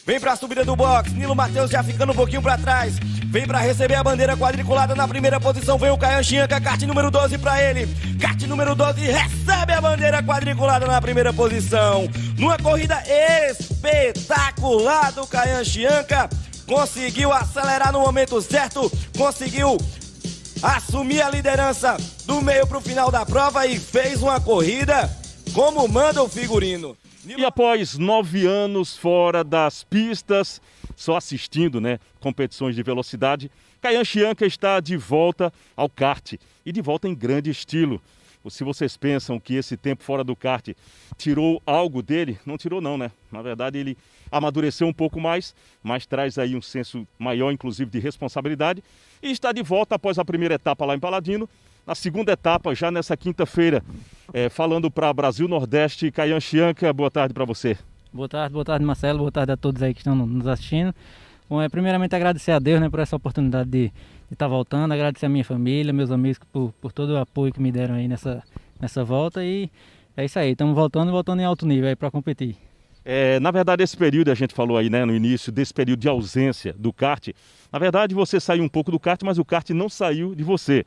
Vem pra subida do box, Nilo Matheus já ficando um pouquinho pra trás. Vem pra receber a bandeira quadriculada na primeira posição. Vem o Caian Chianca, kart número 12 pra ele. Kart número 12 recebe a bandeira quadriculada na primeira posição. Numa corrida espetacular do Caian Chianca. Conseguiu acelerar no momento certo. Conseguiu assumir a liderança do meio pro final da prova e fez uma corrida como manda o figurino. E após 9 anos fora das pistas, só assistindo, competições de velocidade, Caian Chianca está de volta ao kart e de volta em grande estilo. Se vocês pensam que esse tempo fora do kart tirou algo dele, não tirou não, né? Na verdade ele amadureceu um pouco mais, mas traz aí um senso maior, inclusive, de responsabilidade e está de volta após a primeira etapa lá em Paladino. Na segunda etapa, já nessa quinta-feira, falando para Brasil Nordeste, Caian Chianca, boa tarde para você. Boa tarde Marcelo, boa tarde a todos aí que estão nos assistindo. Bom, primeiramente agradecer a Deus, por essa oportunidade de estar voltando, agradecer a minha família, meus amigos por todo o apoio que me deram aí nessa volta e é isso aí, estamos voltando em alto nível aí para competir. Na verdade, esse período, a gente falou aí no início, desse período de ausência do kart, na verdade você saiu um pouco do kart, mas o kart não saiu de você.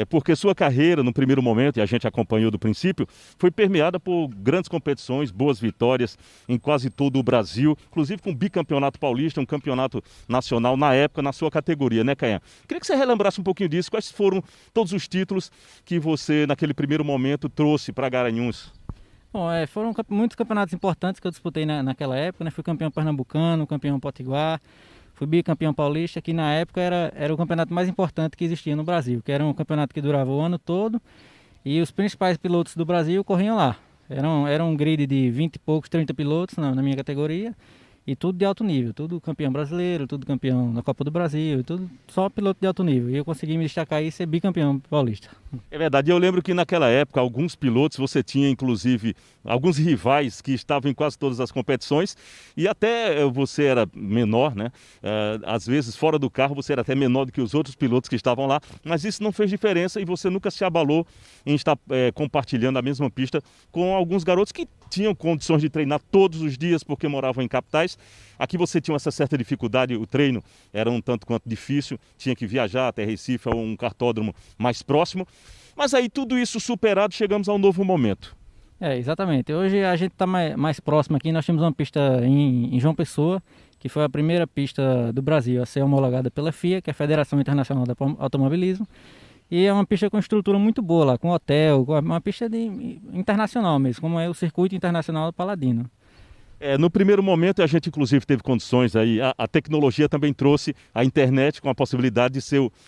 Porque sua carreira, no primeiro momento, e a gente acompanhou do princípio, foi permeada por grandes competições, boas vitórias em quase todo o Brasil, inclusive com o bicampeonato paulista, um campeonato nacional na época, na sua categoria, né, Caian? Queria que você relembrasse um pouquinho disso, quais foram todos os títulos que você, naquele primeiro momento, trouxe para Garanhuns? Bom, foram muitos campeonatos importantes que eu disputei naquela época, Fui campeão pernambucano, campeão potiguar, fui bicampeão paulista, que na época era o campeonato mais importante que existia no Brasil, que era um campeonato que durava o ano todo e os principais pilotos do Brasil corriam lá. Era um grid de 20 e poucos, 30 pilotos na minha categoria e tudo de alto nível, tudo campeão brasileiro, tudo campeão na Copa do Brasil, tudo só piloto de alto nível. E eu consegui me destacar e ser bicampeão paulista. É verdade, eu lembro que naquela época alguns pilotos, você tinha inclusive alguns rivais que estavam em quase todas as competições e até você era menor, às vezes fora do carro você era até menor do que os outros pilotos que estavam lá, mas isso não fez diferença e você nunca se abalou em estar compartilhando a mesma pista com alguns garotos que tinham condições de treinar todos os dias porque moravam em capitais. Aqui você tinha essa certa dificuldade, o treino era um tanto quanto difícil, tinha que viajar até Recife ou um cartódromo mais próximo. Mas aí tudo isso superado, chegamos a um novo momento. Exatamente. Hoje a gente está mais próximo aqui, nós temos uma pista em João Pessoa, que foi a primeira pista do Brasil a ser homologada pela FIA, que é a Federação Internacional do Automobilismo. E é uma pista com estrutura muito boa lá, com hotel, uma pista internacional mesmo, como é o Circuito Internacional do Paladino. No primeiro momento a gente inclusive teve condições aí, a tecnologia também trouxe a internet com a possibilidade de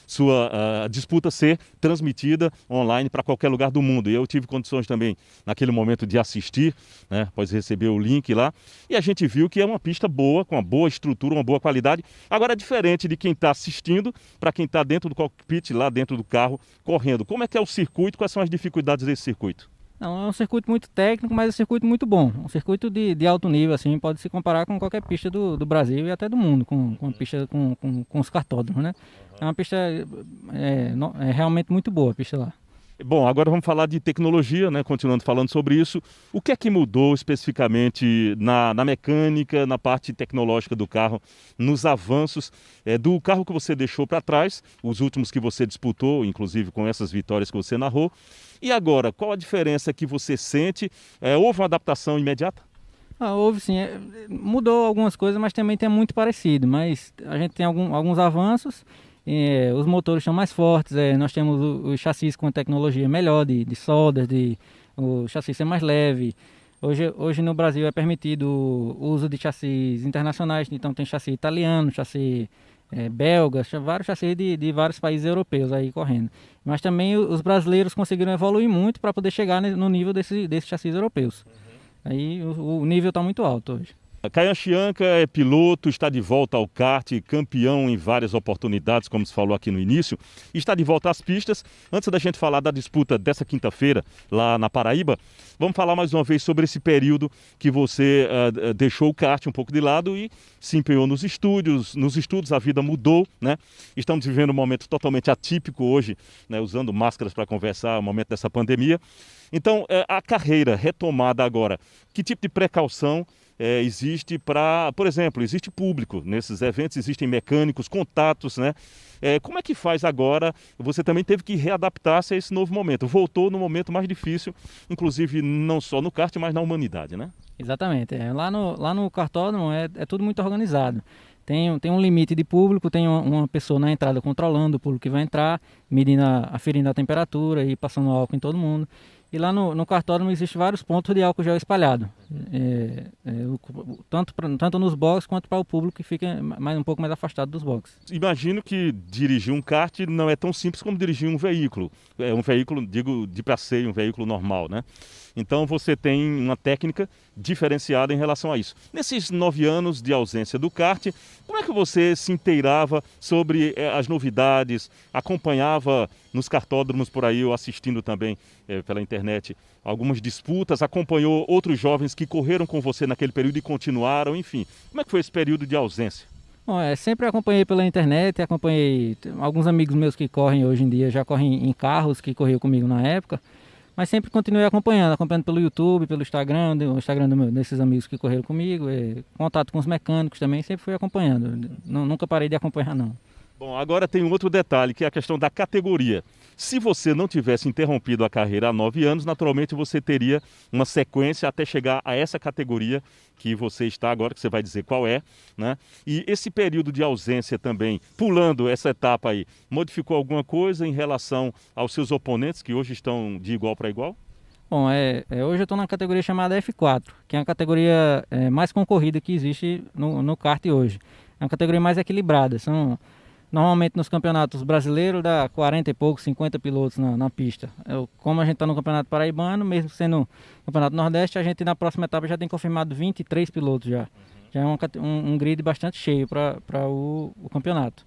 sua disputa ser transmitida online para qualquer lugar do mundo. E eu tive condições também naquele momento de assistir, após receber o link lá. E a gente viu que é uma pista boa, com uma boa estrutura, uma boa qualidade. Agora é diferente de quem está assistindo para quem está dentro do cockpit, lá dentro do carro, correndo. Como é que é o circuito? Quais são as dificuldades desse circuito? Não, é um circuito muito técnico, mas é um circuito muito bom. Um circuito de alto nível, assim, pode se comparar com qualquer pista do Brasil e até do mundo, com pista com os cartódromos, É uma pista realmente muito boa, a pista lá. Bom, agora vamos falar de tecnologia, continuando falando sobre isso. O que é que mudou especificamente na mecânica, na parte tecnológica do carro, nos avanços do carro que você deixou para trás, os últimos que você disputou, inclusive com essas vitórias que você narrou. E agora, qual a diferença que você sente? Houve uma adaptação imediata? Houve sim, mudou algumas coisas, mas também tem muito parecido. Mas a gente tem alguns avanços. Os motores são mais fortes, nós temos o chassis com tecnologia melhor de soldas, o chassi é mais leve. Hoje no Brasil é permitido o uso de chassis internacionais, então tem chassi italiano, chassi belga, vários chassis de vários países europeus aí correndo. Mas também os brasileiros conseguiram evoluir muito para poder chegar no nível desses chassis europeus. Aí o nível está muito alto hoje. Caian Chianca é piloto, está de volta ao kart, campeão em várias oportunidades, como se falou aqui no início, e está de volta às pistas. Antes da gente falar da disputa dessa quinta-feira lá na Paraíba, vamos falar mais uma vez sobre esse período que você deixou o kart um pouco de lado e se empenhou nos estudos, a vida mudou, Estamos vivendo um momento totalmente atípico hoje, usando máscaras para conversar, o momento dessa pandemia. Então, a carreira retomada agora, que tipo de precaução existe para, por exemplo, existe público nesses eventos, existem mecânicos, contatos, né? Como é que faz agora? Você também teve que readaptar-se a esse novo momento, voltou no momento mais difícil, inclusive não só no kart, mas na humanidade, né? Exatamente. Lá no cartódromo é tudo muito organizado. Tem um limite de público, tem uma pessoa na entrada controlando o público que vai entrar, medindo, aferindo a temperatura e passando álcool em todo mundo. E lá no cartódromo existem vários pontos de álcool gel espalhado, tanto nos boxes quanto para o público que fica um pouco mais afastado dos boxes. Imagino que dirigir um kart não é tão simples como dirigir um veículo. É um veículo, digo, de passeio, um veículo normal, né? Então você tem uma técnica diferenciada em relação a isso. Nesses 9 anos de ausência do kart, como é que você se inteirava sobre as novidades, acompanhava nos kartódromos por aí, ou assistindo também pela internet, algumas disputas, acompanhou outros jovens que correram com você naquele período e continuaram, enfim. Como é que foi esse período de ausência? Bom, sempre acompanhei pela internet, acompanhei alguns amigos meus que correm hoje em dia, já correm em carros que corriam comigo na época. Mas sempre continuei acompanhando pelo YouTube, pelo Instagram, desses amigos que correram comigo, contato com os mecânicos também, sempre fui acompanhando. Nunca parei de acompanhar, não. Bom, agora tem um outro detalhe, que é a questão da categoria. Se você não tivesse interrompido a carreira há 9 anos, naturalmente você teria uma sequência até chegar a essa categoria que você está agora, que você vai dizer qual é, né? E esse período de ausência também, pulando essa etapa aí, modificou alguma coisa em relação aos seus oponentes, que hoje estão de igual para igual? Bom, hoje eu estou na categoria chamada F4, que é a categoria mais concorrida que existe no kart hoje. É uma categoria mais equilibrada. Normalmente nos campeonatos brasileiros dá 40 e poucos, 50 pilotos na pista. Como a gente está no campeonato paraibano, mesmo sendo no campeonato nordeste, a gente na próxima etapa já tem confirmado 23 pilotos já. Já é um grid bastante cheio para o campeonato.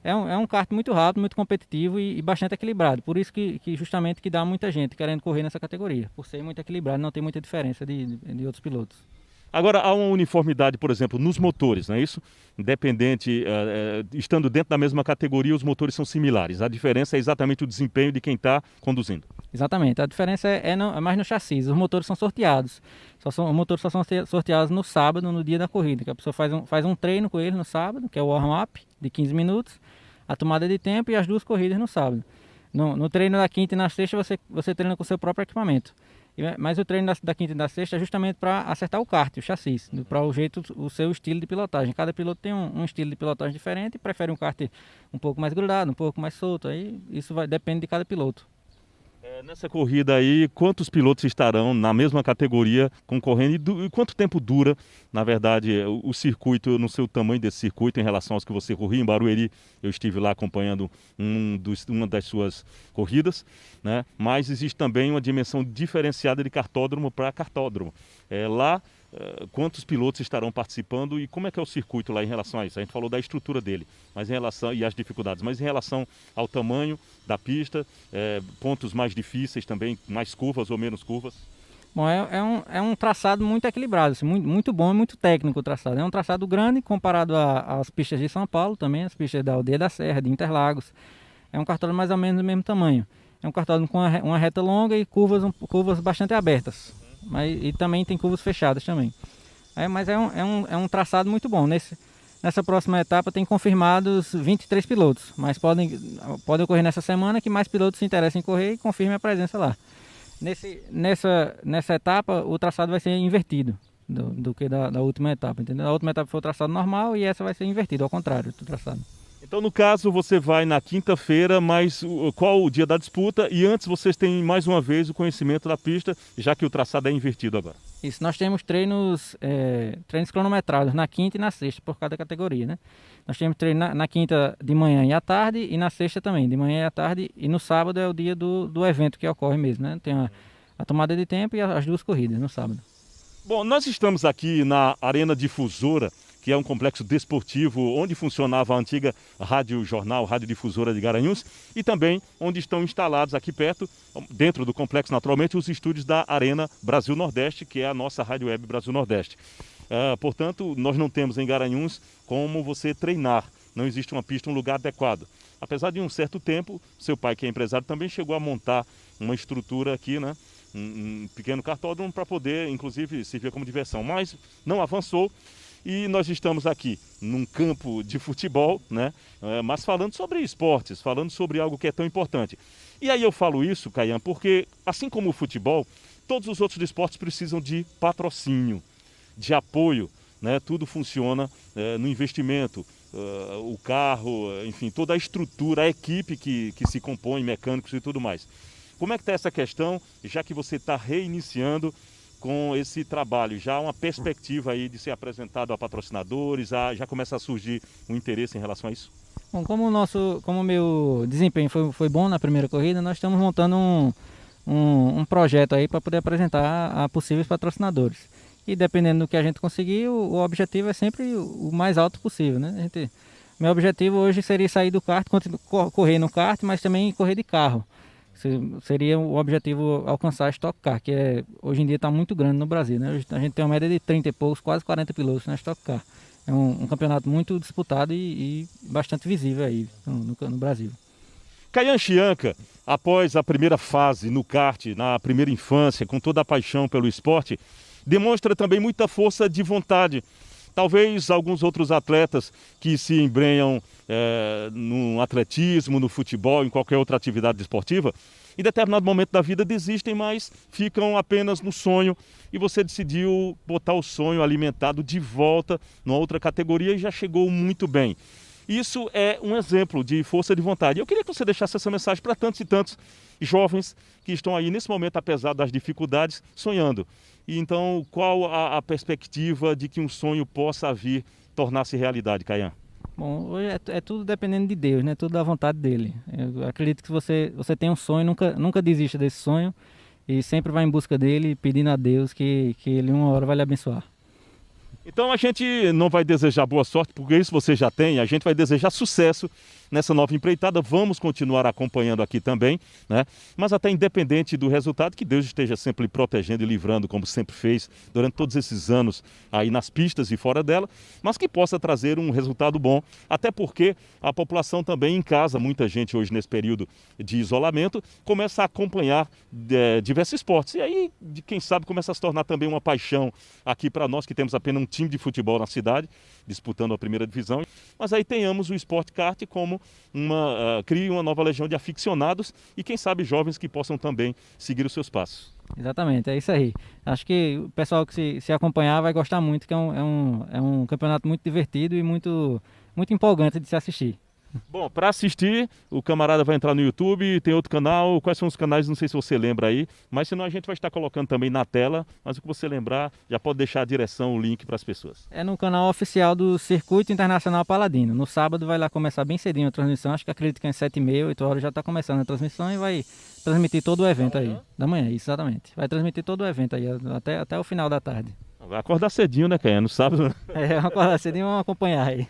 É um kart muito rápido, muito competitivo e bastante equilibrado. Por isso que justamente que dá muita gente querendo correr nessa categoria. Por ser muito equilibrado, não tem muita diferença de outros pilotos. Agora, há uma uniformidade, por exemplo, nos motores, não é isso? Independente, estando dentro da mesma categoria, os motores são similares. A diferença é exatamente o desempenho de quem está conduzindo. Exatamente. A diferença é mais no chassi. Os motores são sorteados. Os motores só são sorteados no sábado, no dia da corrida. Que a pessoa faz um treino com ele no sábado, que é o warm-up de 15 minutos, a tomada de tempo e as 2 corridas no sábado. No treino da quinta e na sexta, você treina com o seu próprio equipamento. Mas o treino da quinta e da sexta é justamente para acertar o kart, o chassi, para o seu estilo de pilotagem. Cada piloto tem um estilo de pilotagem diferente e prefere um kart um pouco mais grudado, um pouco mais solto. Aí isso depende de cada piloto. Nessa corrida aí, quantos pilotos estarão na mesma categoria concorrendo e quanto tempo dura, na verdade, o circuito, no seu tamanho desse circuito em relação aos que você corria em Barueri? Eu estive lá acompanhando uma das suas corridas, né? Mas existe também uma dimensão diferenciada de kartódromo para kartódromo. Lá, quantos pilotos estarão participando e como é que é o circuito lá em relação a isso? A gente falou da estrutura dele, mas em relação e as dificuldades, mas em relação ao tamanho da pista, pontos mais difíceis também, mais curvas ou menos curvas? Bom, é um traçado muito equilibrado, assim, muito bom e muito técnico o traçado. É um traçado grande comparado às pistas de São Paulo também, as pistas da Aldeia da Serra, de Interlagos. É um cartódromo mais ou menos do mesmo tamanho. É um cartódromo com uma reta longa e curvas bastante abertas. E também tem curvas fechadas também. Mas é um traçado muito bom. Nessa próxima etapa tem confirmados 23 pilotos, mas podem ocorrer nessa semana que mais pilotos se interessem em correr e confirmem a presença lá. Nessa etapa o traçado vai ser invertido do que da última etapa, entendeu? A última etapa foi o traçado normal e essa vai ser invertido, ao contrário do traçado. Então, no caso, você vai na quinta-feira, mas qual o dia da disputa? E antes vocês têm mais uma vez o conhecimento da pista, já que o traçado é invertido agora. Isso, nós temos treinos cronometrados na quinta e na sexta, por cada categoria, né? Nós temos treino na quinta de manhã e à tarde e na sexta também, de manhã e à tarde. E no sábado é o dia do evento que ocorre mesmo, né? Tem a tomada de tempo e as 2 corridas no sábado. Bom, nós estamos aqui na Arena Difusora, que é um complexo desportivo onde funcionava a antiga Rádio Jornal, Rádio Difusora de Garanhuns, e também onde estão instalados aqui perto, dentro do complexo naturalmente, os estúdios da Arena Brasil Nordeste, que é a nossa Rádio Web Brasil Nordeste. Portanto, nós não temos em Garanhuns como você treinar, não existe uma pista, um lugar adequado. Apesar de um certo tempo, seu pai, que é empresário, também chegou a montar uma estrutura aqui, né? um pequeno cartódromo para poder, inclusive, servir como diversão. Mas não avançou e nós estamos aqui num campo de futebol, né? Mas falando sobre esportes, falando sobre algo que é tão importante. E aí eu falo isso, Caian, porque assim como o futebol, todos os outros esportes precisam de patrocínio, de apoio, né? Tudo funciona no investimento. O carro, enfim, toda a estrutura, a equipe que se compõe, mecânicos e tudo mais. Como é que está essa questão, já que você está reiniciando com esse trabalho? Já há uma perspectiva aí de ser apresentado a patrocinadores, já começa a surgir um interesse em relação a isso? Bom, como o meu desempenho foi bom na primeira corrida, nós estamos montando um projeto aí para poder apresentar a possíveis patrocinadores. E dependendo do que a gente conseguir, o objetivo é sempre o mais alto possível, né? Meu objetivo hoje seria sair do kart, correr no kart, mas também correr de carro. Seria o objetivo alcançar a Stock Car, que hoje em dia está muito grande no Brasil, né? A gente tem uma média de 30 e poucos, quase 40 pilotos na Stock Car. É um campeonato muito disputado e bastante visível aí no Brasil. Caian Chianca, após a primeira fase no kart, na primeira infância, com toda a paixão pelo esporte, demonstra também muita força de vontade. Talvez alguns outros atletas que se embrenham no atletismo, no futebol, em qualquer outra atividade esportiva, em determinado momento da vida desistem, mas ficam apenas no sonho. E você decidiu botar o sonho alimentado de volta numa outra categoria e já chegou muito bem. Isso é um exemplo de força de vontade. Eu queria que você deixasse essa mensagem para tantos e tantos jovens que estão aí nesse momento, apesar das dificuldades, sonhando. E então, qual a perspectiva de que um sonho possa vir tornar-se realidade, Caian? Bom, hoje é tudo dependendo de Deus, né? Tudo da vontade dele. Eu acredito que você tem um sonho, nunca desista desse sonho e sempre vai em busca dele, pedindo a Deus que ele uma hora vai lhe abençoar. Então a gente não vai desejar boa sorte, porque isso você já tem, a gente vai desejar sucesso nessa nova empreitada. Vamos continuar acompanhando aqui também, né? Mas até independente do resultado, que Deus esteja sempre protegendo e livrando, como sempre fez durante todos esses anos aí nas pistas e fora dela, mas que possa trazer um resultado bom, até porque a população também em casa, muita gente hoje nesse período de isolamento, começa a acompanhar diversos esportes. E aí, quem sabe, começa a se tornar também uma paixão aqui para nós que temos apenas um time de futebol na cidade, disputando a primeira divisão, mas aí tenhamos o esporte kart como crie uma nova legião de aficionados e quem sabe jovens que possam também seguir os seus passos. Exatamente, é isso aí. Acho que o pessoal que se acompanhar vai gostar muito, que é um campeonato muito divertido e muito empolgante de se assistir. Bom, para assistir, o camarada vai entrar no YouTube, tem outro canal. Quais são os canais? Não sei se você lembra aí, mas senão a gente vai estar colocando também na tela. Mas o que você lembrar, já pode deixar a direção, o link para as pessoas. É no canal oficial do Circuito Internacional Paladino. No sábado vai lá começar bem cedinho a transmissão. Acho que acredito que é 7h30, 8 horas já está começando a transmissão e vai transmitir todo o evento aí. Da manhã, exatamente. Vai transmitir todo o evento aí, até o final da tarde. Vai acordar cedinho, né, Caian? No sábado, né? Vamos acordar cedinho e vamos acompanhar aí.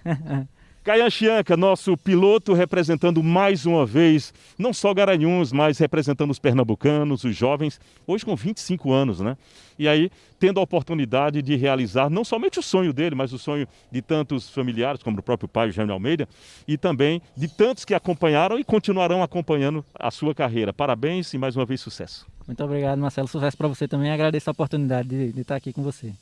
Caian Chianca, nosso piloto, representando mais uma vez, não só Garanhuns, mas representando os pernambucanos, os jovens, hoje com 25 anos, né? E aí, tendo a oportunidade de realizar não somente o sonho dele, mas o sonho de tantos familiares, como o próprio pai, o Jaime Almeida, e também de tantos que acompanharam e continuarão acompanhando a sua carreira. Parabéns e mais uma vez sucesso. Muito obrigado, Marcelo. Sucesso para você também. Agradeço a oportunidade de estar aqui com você.